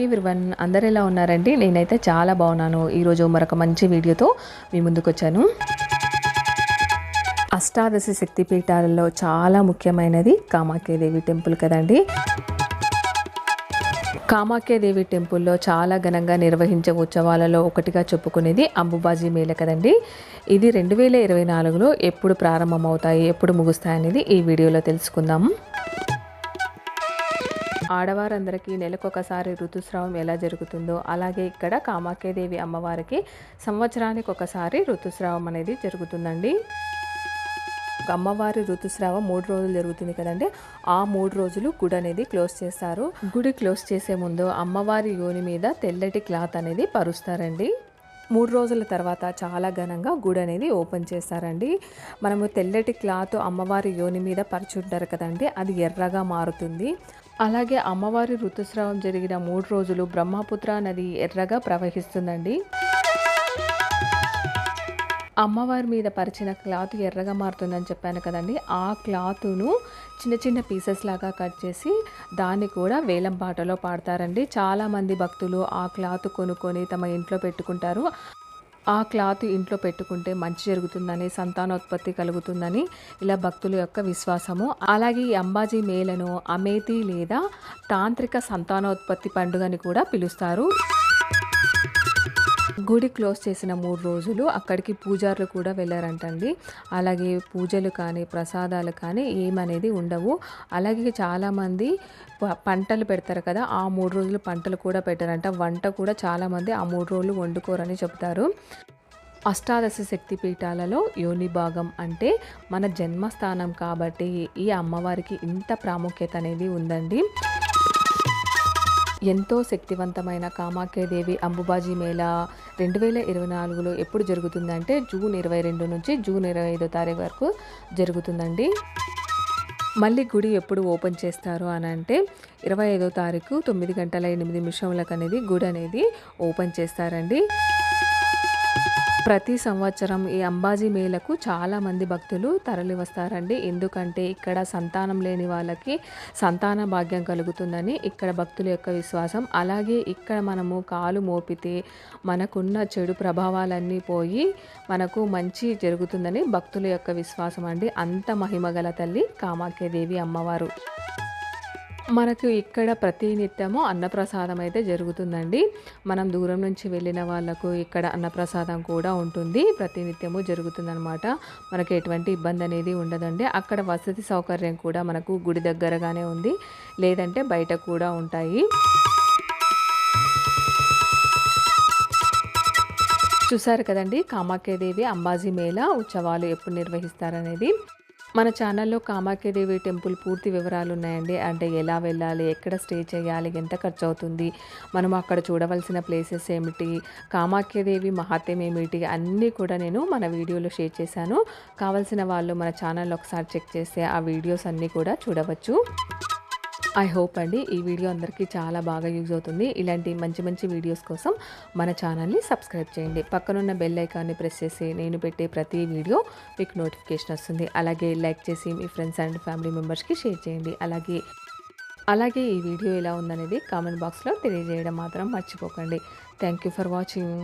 Hi everyone, అందరు ఎలా ఉన్నారండి? నేనైతే చాలా బాగున్నాను. ఈరోజు మరొక మంచి వీడియోతో మీ ముందుకు వచ్చాను. అష్టాదశ శక్తిపీఠాలలో చాలా ముఖ్యమైనది కామాఖ్యాదేవి టెంపుల్ కదండి. కామాఖ్యాదేవి టెంపుల్లో చాలా ఘనంగా నిర్వహించే ఉత్సవాలలో ఒకటిగా చెప్పుకునేది అంబుబాజీ మేళ కదండి. ఇది 2024లో ఎప్పుడు ప్రారంభమవుతాయి, ఎప్పుడు ముగుస్తాయి అనేది ఈ వీడియోలో తెలుసుకుందాము. ఆడవారందరికీ నెలకొకసారి ఋతుస్రావం ఎలా జరుగుతుందో అలాగే ఇక్కడ కామాఖ్యాదేవి అమ్మవారికి సంవత్సరానికి ఒకసారి ఋతుస్రావం అనేది జరుగుతుందండి. అమ్మవారి ఋతుస్రావం 3 రోజులు జరుగుతుంది కదండి. ఆ 3 రోజులు గుడి అనేది క్లోజ్ చేస్తారు. గుడి క్లోజ్ చేసే ముందు అమ్మవారి యోని మీద తెల్లటి క్లాత్ అనేది పరుస్తారండి. 3 రోజుల తర్వాత చాలా ఘనంగా గుడి అనేది ఓపెన్ చేస్తారండి. మనము తెల్లటి క్లాత్ అమ్మవారి యోని మీద పరుచుంటారు కదండి, అది ఎర్రగా మారుతుంది. అలాగే అమ్మవారి ఋతుస్రావం జరిగిన 3 రోజులు బ్రహ్మపుత్ర నది ఎర్రగా ప్రవహిస్తుందండి. అమ్మవారి మీద పరిచిన క్లాత్ ఎర్రగా మారుతుందని చెప్పాను కదండి. ఆ క్లాతును చిన్న చిన్న పీసెస్ లాగా కట్ చేసి దాన్ని కూడా వేలం పాటలో పాడతారండి. చాలామంది భక్తులు ఆ క్లాత్ కొనుక్కొని తమ ఇంట్లో పెట్టుకుంటారు. ఆ క్లాత్ ఇంట్లో పెట్టుకుంటే మంచి జరుగుతుందని, సంతానోత్పత్తి కలుగుతుందని ఇలా భక్తుల యొక్క విశ్వాసము. అలాగే ఈ అంబాజీ మేళను అమేతి లేదా తాంత్రిక సంతానోత్పత్తి పండుగని కూడా పిలుస్తారు. గుడి క్లోజ్ చేసిన 3 రోజులు అక్కడికి పూజారులు కూడా వెళ్ళారంటండి. అలాగే పూజలు కానీ ప్రసాదాలు కానీ ఏమనేది ఉండవు. అలాగే చాలామంది పంటలు పెడతారు కదా, ఆ 3 రోజులు పంటలు కూడా పెట్టారంట. వంట కూడా చాలామంది ఆ 3 రోజులు వండుకోరని చెప్తారు. అష్టాదశ శక్తి పీఠాలలో యోని భాగం అంటే మన జన్మస్థానం కాబట్టి ఈ అమ్మవారికి ఇంత ప్రాముఖ్యత అనేది ఉందండి. ఎంతో శక్తివంతమైన కామాఖ్యాదేవి అంబుబాజీ మేళ 2024లో ఎప్పుడు జరుగుతుందంటే జూన్ 22 నుంచి జూన్ 25 తారీఖు వరకు జరుగుతుందండి. మళ్ళీ గుడి ఎప్పుడు ఓపెన్ చేస్తారు అని అంటే 25వ తారీఖు 9 గంటల 8 నిమిషములకు అనేది గుడి అనేది ఓపెన్ చేస్తారండి. ప్రతి సంవత్సరం ఈ అంబాజీ మేళకు చాలామంది భక్తులు తరలి వస్తారండి. ఎందుకంటే ఇక్కడ సంతానం లేని వాళ్ళకి సంతాన భాగ్యం కలుగుతుందని ఇక్కడ భక్తుల యొక్క విశ్వాసం. అలాగే ఇక్కడ మనము కాలు మోపితే మనకున్న చెడు ప్రభావాలన్నీ పోయి మనకు మంచి జరుగుతుందని భక్తుల యొక్క విశ్వాసం అండి. అంత మహిమగల తల్లి కామాఖ్యాదేవి అమ్మవారు. మనకు ఇక్కడ ప్రతి నిత్యము అన్నప్రసాదం అయితే జరుగుతుందండి. మనం దూరం నుంచి వెళ్ళిన వాళ్ళకు ఇక్కడ అన్నప్రసాదం కూడా ఉంటుంది. ప్రతి నిత్యము జరుగుతుందన్నమాట. మనకు ఎటువంటి ఇబ్బంది అనేది ఉండదండి. అక్కడ వసతి సౌకర్యం కూడా మనకు గుడి దగ్గరగానే ఉంది, లేదంటే బయట కూడా ఉంటాయి. చూసారు కదండి కామాఖ్యాదేవి అంబాజీ మేళ ఉత్సవాలు ఎప్పుడు నిర్వహిస్తారనేది. మన ఛానల్లో కామాఖ్యాదేవి టెంపుల్ పూర్తి వివరాలు ఉన్నాయండి. అంటే ఎలా వెళ్ళాలి, ఎక్కడ స్టే చేయాలి, ఎంత ఖర్చు అవుతుంది, మనం అక్కడ చూడవలసిన ప్లేసెస్ ఏమిటి, కామాఖ్యాదేవి మహాత్మ్యం ఏమిటి అన్నీ కూడా నేను మన వీడియోలో షేర్ చేశాను. కావాల్సిన వాళ్ళు మన ఛానల్లో ఒకసారి చెక్ చేస్తే ఆ వీడియోస్ అన్నీ కూడా చూడవచ్చు. ఐ హోప్ అండి ఈ వీడియో అందరికీ చాలా బాగా యూజ్ అవుతుంది. ఇలాంటి మంచి మంచి వీడియోస్ కోసం మన ఛానల్ని సబ్స్క్రైబ్ చేయండి. పక్కనున్న బెల్ ఐకాన్ని ప్రెస్ చేసి నేను పెట్టే ప్రతి వీడియో మీకు నోటిఫికేషన్ వస్తుంది. అలాగే లైక్ చేసి మీ ఫ్రెండ్స్ అండ్ ఫ్యామిలీ మెంబర్స్కి షేర్ చేయండి. అలాగే ఈ వీడియో ఎలా ఉందనేది కామెంట్ బాక్స్లో తెలియజేయడం మాత్రం మర్చిపోకండి. Thank you for watching.